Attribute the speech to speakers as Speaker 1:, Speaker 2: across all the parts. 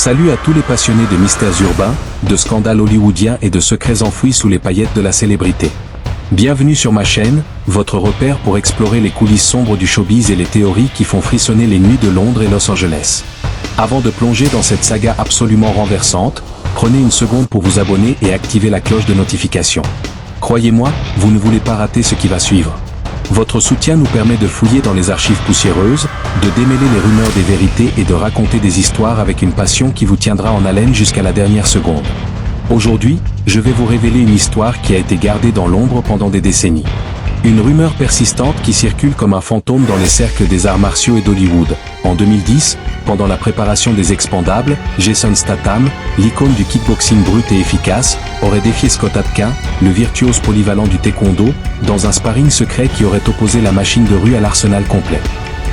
Speaker 1: Salut à tous les passionnés de mystères urbains, de scandales hollywoodiens et de secrets enfouis sous les paillettes de la célébrité. Bienvenue sur ma chaîne, votre repère pour explorer les coulisses sombres du showbiz et les théories qui font frissonner les nuits de Londres et Los Angeles. Avant de plonger dans cette saga absolument renversante, prenez une seconde pour vous abonner et activer la cloche de notification. Croyez-moi, vous ne voulez pas rater ce qui va suivre. Votre soutien nous permet de fouiller dans les archives poussiéreuses, de démêler les rumeurs des vérités et de raconter des histoires avec une passion qui vous tiendra en haleine jusqu'à la dernière seconde. Aujourd'hui, je vais vous révéler une histoire qui a été gardée dans l'ombre pendant des décennies. Une rumeur persistante qui circule comme un fantôme dans les cercles des arts martiaux et d'Hollywood. En 2010, pendant la préparation des Expendables, Jason Statham, l'icône du kickboxing brut et efficace, aurait défié Scott Adkins, le virtuose polyvalent du taekwondo, dans un sparring secret qui aurait opposé la machine de rue à l'arsenal complet.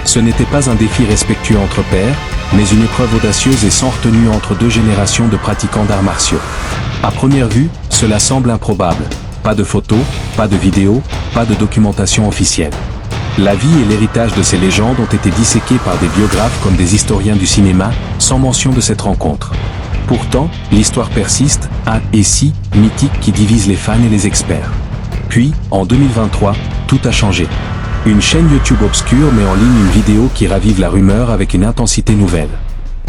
Speaker 1: Ce n'était pas un défi respectueux entre pairs, mais une épreuve audacieuse et sans retenue entre deux générations de pratiquants d'arts martiaux. À première vue, cela semble improbable. Pas de photos, pas de vidéos, pas de documentation officielle. La vie et l'héritage de ces légendes ont été disséqués par des biographes comme des historiens du cinéma, sans mention de cette rencontre. Pourtant, l'histoire persiste, un « et si » mythique qui divise les fans et les experts. Puis, en 2023, tout a changé. Une chaîne YouTube obscure met en ligne une vidéo qui ravive la rumeur avec une intensité nouvelle.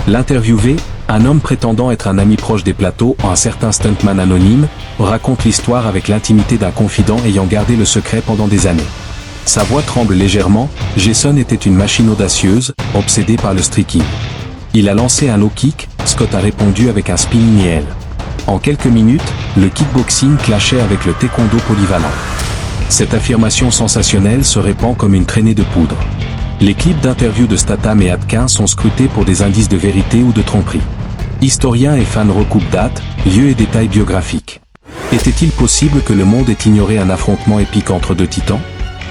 Speaker 1: L'interviewé, un homme prétendant être un ami proche des plateaux, un certain stuntman anonyme, raconte l'histoire avec l'intimité d'un confident ayant gardé le secret pendant des années. Sa voix tremble légèrement, Jason était une machine audacieuse, obsédée par le striking. Il a lancé un low kick, Scott a répondu avec un spinning heel. En quelques minutes, le kickboxing clashait avec le taekwondo polyvalent. Cette affirmation sensationnelle se répand comme une traînée de poudre. Les clips d'interviews de Statham et Adkins sont scrutés pour des indices de vérité ou de tromperie. Historiens et fans recoupent dates, lieux et détails biographiques. Était-il possible que le monde ait ignoré un affrontement épique entre deux titans?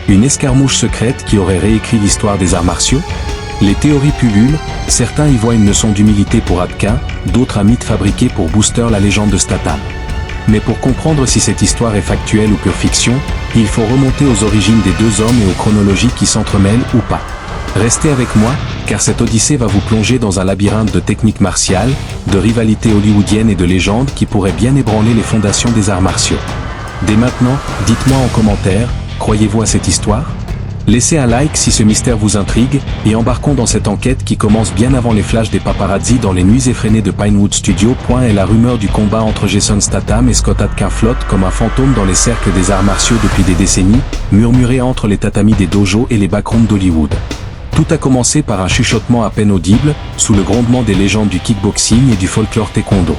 Speaker 1: Une escarmouche secrète qui aurait réécrit l'histoire des arts martiaux? Les théories pullulent, certains y voient une leçon d'humilité pour Adkins, d'autres un mythe fabriqué pour booster la légende de Statham. Mais pour comprendre si cette histoire est factuelle ou pure fiction, il faut remonter aux origines des deux hommes et aux chronologies qui s'entremêlent ou pas. Restez avec moi, car cette odyssée va vous plonger dans un labyrinthe de techniques martiales, de rivalités hollywoodiennes et de légendes qui pourraient bien ébranler les fondations des arts martiaux. Dès maintenant, dites-moi en commentaire, croyez-vous à cette histoire? Laissez un like si ce mystère vous intrigue, et embarquons dans cette enquête qui commence bien avant les flashs des paparazzi dans les nuits effrénées de Pinewood Studios. Et la rumeur du combat entre Jason Statham et Scott Adkins flotte comme un fantôme dans les cercles des arts martiaux depuis des décennies, murmuré entre les tatamis des dojos et les backrooms d'Hollywood. Tout a commencé par un chuchotement à peine audible, sous le grondement des légendes du kickboxing et du folklore taekwondo.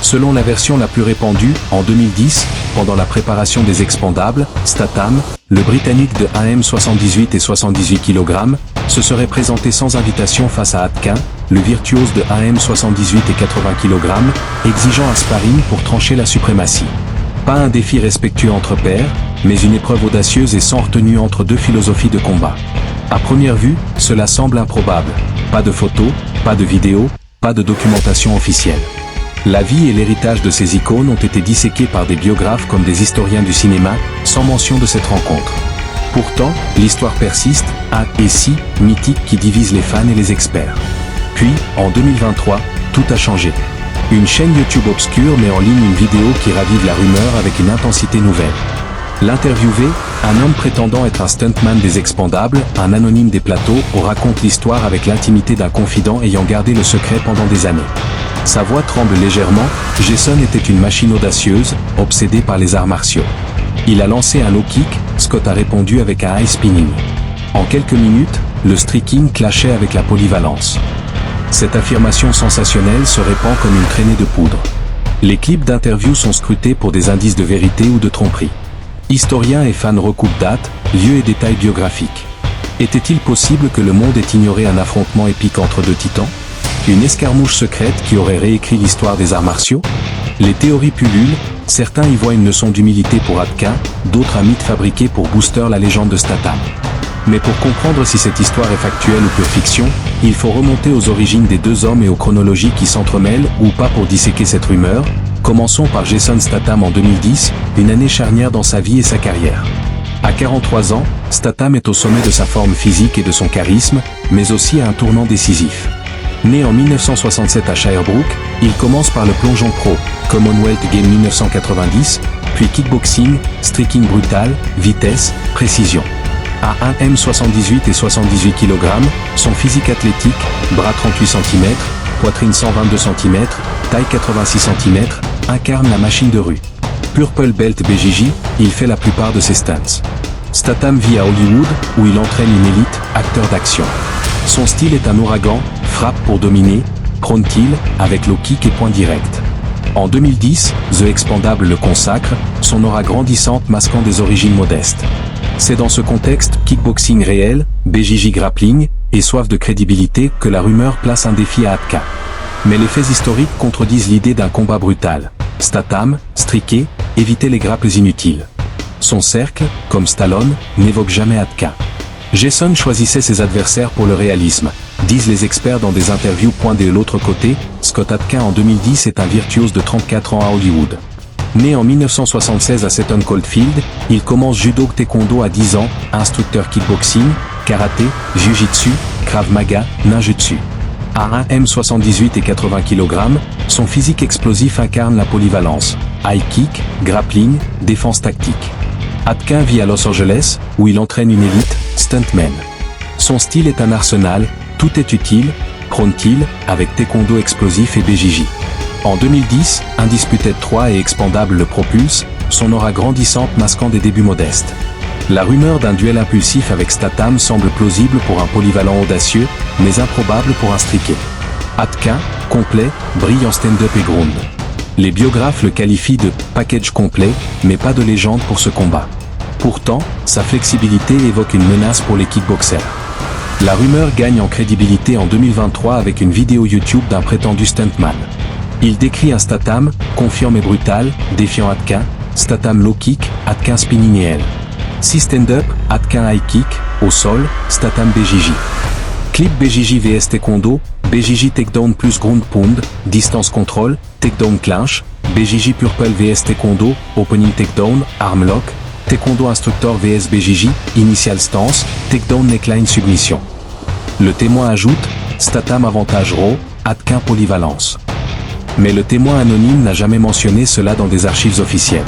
Speaker 1: Selon la version la plus répandue, en 2010, pendant la préparation des Expendables, Statham, le Britannique de 1m78 et 78 kg, se serait présenté sans invitation face à Adkins, le virtuose de 1m78 et 80 kg, exigeant un sparring pour trancher la suprématie. Pas un défi respectueux entre pairs, mais une épreuve audacieuse et sans retenue entre deux philosophies de combat. À première vue, cela semble improbable. Pas de photos, pas de vidéos, pas de documentation officielle. La vie et l'héritage de ces icônes ont été disséqués par des biographes comme des historiens du cinéma, sans mention de cette rencontre. Pourtant, l'histoire persiste, un « et si » mythique qui divise les fans et les experts. Puis, en 2023, tout a changé. Une chaîne YouTube obscure met en ligne une vidéo qui ravive la rumeur avec une intensité nouvelle. L'interviewé, un homme prétendant être un stuntman des Expendables, un anonyme des plateaux, raconte l'histoire avec l'intimité d'un confident ayant gardé le secret pendant des années. Sa voix tremble légèrement, Jason était une machine audacieuse, obsédée par les arts martiaux. Il a lancé un low kick, Scott a répondu avec un high spinning. En quelques minutes, le striking clashait avec la polyvalence. Cette affirmation sensationnelle se répand comme une traînée de poudre. Les clips d'interviews sont scrutés pour des indices de vérité ou de tromperie. Historiens et fans recoupent dates, lieux et détails biographiques. Était-il possible que le monde ait ignoré un affrontement épique entre deux titans? Une escarmouche secrète qui aurait réécrit l'histoire des arts martiaux? Les théories pullulent, certains y voient une leçon d'humilité pour Adkins, d'autres un mythe fabriqué pour booster la légende de Statham. Mais pour comprendre si cette histoire est factuelle ou pure fiction, il faut remonter aux origines des deux hommes et aux chronologies qui s'entremêlent ou pas pour disséquer cette rumeur. Commençons par Jason Statham en 2010, une année charnière dans sa vie et sa carrière. À 43 ans, Statham est au sommet de sa forme physique et de son charisme, mais aussi à un tournant décisif. Né en 1967 à Sherbrooke, il commence par le plongeon pro, Commonwealth Games 1990, puis kickboxing, striking brutal, vitesse, précision. À 1m78 et 78 kg, son physique athlétique, bras 38 cm, poitrine 122 cm, taille 86 cm, incarne la machine de rue. Purple Belt BJJ, il fait la plupart de ses stunts. Statham vit à Hollywood, où il entraîne une élite, acteur d'action. Son style est un ouragan, frappe pour dominer, prone kill, avec low kick et point direct. En 2010, The Expandable le consacre, son aura grandissante masquant des origines modestes. C'est dans ce contexte, kickboxing réel, BJJ grappling, et soif de crédibilité que la rumeur place un défi à Atka. Mais les faits historiques contredisent l'idée d'un combat brutal. Statham, striqué, évitait les grapples inutiles. Son cercle, comme Stallone, n'évoque jamais Atka. Jason choisissait ses adversaires pour le réalisme, disent les experts dans des interviews. De l'autre côté, Scott Adkin en 2010 est un virtuose de 34 ans à Hollywood. Né en 1976 à Seton Coldfield, il commence judo taekwondo à 10 ans, instructeur kickboxing, karaté, jiu-jitsu, krav maga, ninjutsu. À 1m78 et 80 kg, son physique explosif incarne la polyvalence, high kick, grappling, défense tactique. Adkin vit à Los Angeles, où il entraîne une élite, stuntman. Son style est un arsenal, tout est utile, prone kill, avec taekwondo explosif et BJJ. En 2010, Undisputed 3 et Expandable le propulse, son aura grandissante masquant des débuts modestes. La rumeur d'un duel impulsif avec Statham semble plausible pour un polyvalent audacieux, mais improbable pour un striqué. Adkin, complet, brille en stand-up et ground. Les biographes le qualifient de « package complet », mais pas de légende pour ce combat. Pourtant, sa flexibilité évoque une menace pour les kickboxers. La rumeur gagne en crédibilité en 2023 avec une vidéo YouTube d'un prétendu stuntman. Il décrit un Statham, confiant mais brutal, défiant Adkin, Statham low kick, Adkin spinning et L. 6 stand-up, Adkin high kick, au sol, Statham BJJ. Clip BJJ vs Taekwondo, BJJ takedown plus ground pound, distance control, takedown clinch, BJJ Purple vs Taekwondo, opening takedown, arm lock, Taekwondo instructor vs BJJ, initial stance, takedown neckline submission. Le témoin ajoute, Statham avantage raw, Adkin polyvalence. Mais le témoin anonyme n'a jamais mentionné cela dans des archives officielles.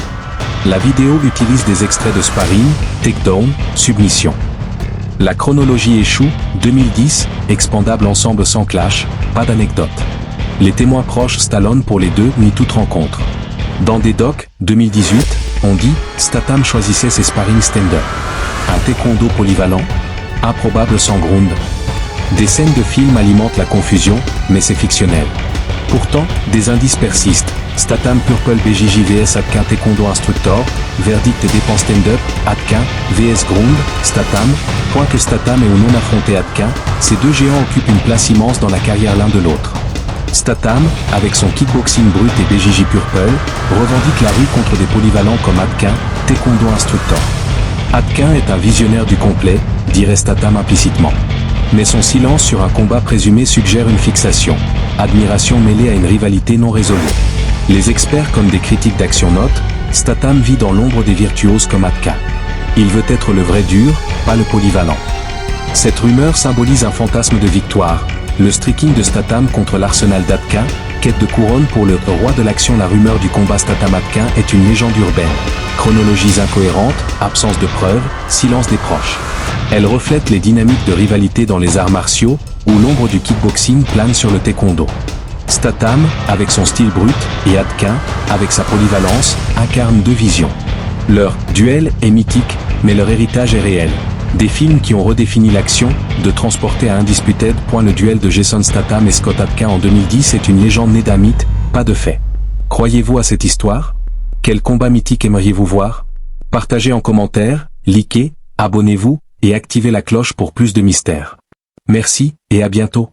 Speaker 1: La vidéo utilise des extraits de sparring, takedown, submission. La chronologie échoue, 2010, Expandable ensemble sans clash, pas d'anecdote. Les témoins proches Stallone pour les deux ni toute rencontre. Dans des docs, 2018, on dit, Statham choisissait ses sparring stand-up. Un taekwondo polyvalent, improbable sans ground. Des scènes de films alimentent la confusion, mais c'est fictionnel. Pourtant, des indices persistent. Statham Purple BJJ vs Adkin Taekwondo Instructor, verdict et dépense stand-up, Adkin, vs Ground, Statham, point que Statham ait ou non affronté Adkin, ces deux géants occupent une place immense dans la carrière l'un de l'autre. Statham, avec son kickboxing brut et BJJ Purple, revendique la rue contre des polyvalents comme Adkin, Taekwondo Instructor. Adkin est un visionnaire du complet, dirait Statham implicitement. Mais son silence sur un combat présumé suggère une fixation, admiration mêlée à une rivalité non résolue. Les experts comme des critiques d'action notent, Statham vit dans l'ombre des virtuoses comme Adkin. Il veut être le vrai dur, pas le polyvalent. Cette rumeur symbolise un fantasme de victoire, le striking de Statham contre l'arsenal d'Adkin, quête de couronne pour le roi de l'action. La rumeur du combat Statham-Adkin est une légende urbaine. Chronologies incohérentes, absence de preuves, silence des proches. Elle reflète les dynamiques de rivalité dans les arts martiaux, où l'ombre du kickboxing plane sur le taekwondo. Statham, avec son style brut, et Adkin, avec sa polyvalence, incarnent deux visions. Leur duel est mythique, mais leur héritage est réel. Des films qui ont redéfini l'action, de Transporter à Undisputed. Le duel de Jason Statham et Scott Adkin en 2010 est une légende née d'un mythe, pas de fait. Croyez-vous à cette histoire? Quel combat mythique aimeriez-vous voir? Partagez en commentaire, likez, abonnez-vous, et activez la cloche pour plus de mystères. Merci, et à bientôt.